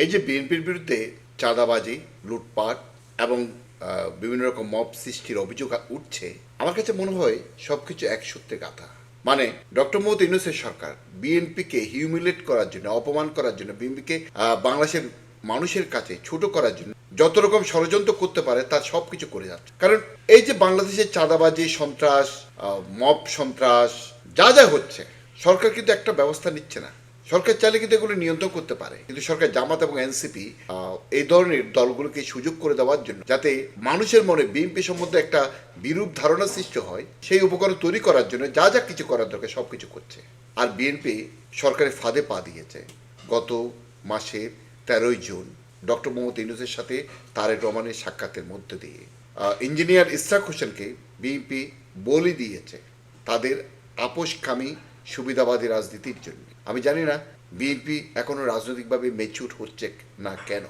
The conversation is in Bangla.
এই যে বিএনপির বিরুদ্ধে চাঁদাবাজি, লুটপাট এবং বিভিন্ন রকম মব সৃষ্টির অভিযোগ উঠছে, আমার কাছে মনে হয় সবকিছু এক সূত্রে গাঁথা। মানে ডক্টর মোহাম্মদ ইউনূসের সরকার বিএনপিকে হিউমিলেট করার জন্য, অপমান করার জন্য, বিএনপিকে বাংলাদেশের মানুষের কাছে ছোট করার জন্য যত রকম ষড়যন্ত্র করতে পারে তার সবকিছু করে যাচ্ছে। কারণ এই যে বাংলাদেশের চাঁদাবাজি, সন্ত্রাস, মব সন্ত্রাস যা যা হচ্ছে, সরকার কিন্তু একটা ব্যবস্থা নিচ্ছে না। সরকার চাইলে কিন্তু এগুলো নিয়ন্ত্রণ করতে পারে, কিন্তু সরকার জামাত এবং এনসিপি এই ধরনের দলগুলোকে সুযোগ করে দেওয়ার জন্য, যাতে মানুষের মনে বিএনপি সম্বন্ধে একটা বিরূপ ধারণা সৃষ্টি হয়, সেই উপকরণ তৈরি করার জন্য যা যা কিছু করার দরকার সবকিছু করছে। আর বিএনপি সরকারের ফাঁদে পা দিয়েছে। গত মাসের 13ই জুন ডক্টর মোহাম্মদ ইউনূসের সাথে তারেক রহমানের সাক্ষাতের মধ্য দিয়ে ইঞ্জিনিয়ার ইশরাক হোসেনকে বিএনপি বলি দিয়েছে তাদের আপোষকামী সুবিধাবাদী রাজনীতির জন্য। আমি জানি না বিএনপি এখনো রাজনৈতিকভাবে মেচুর হচ্ছে না কেন।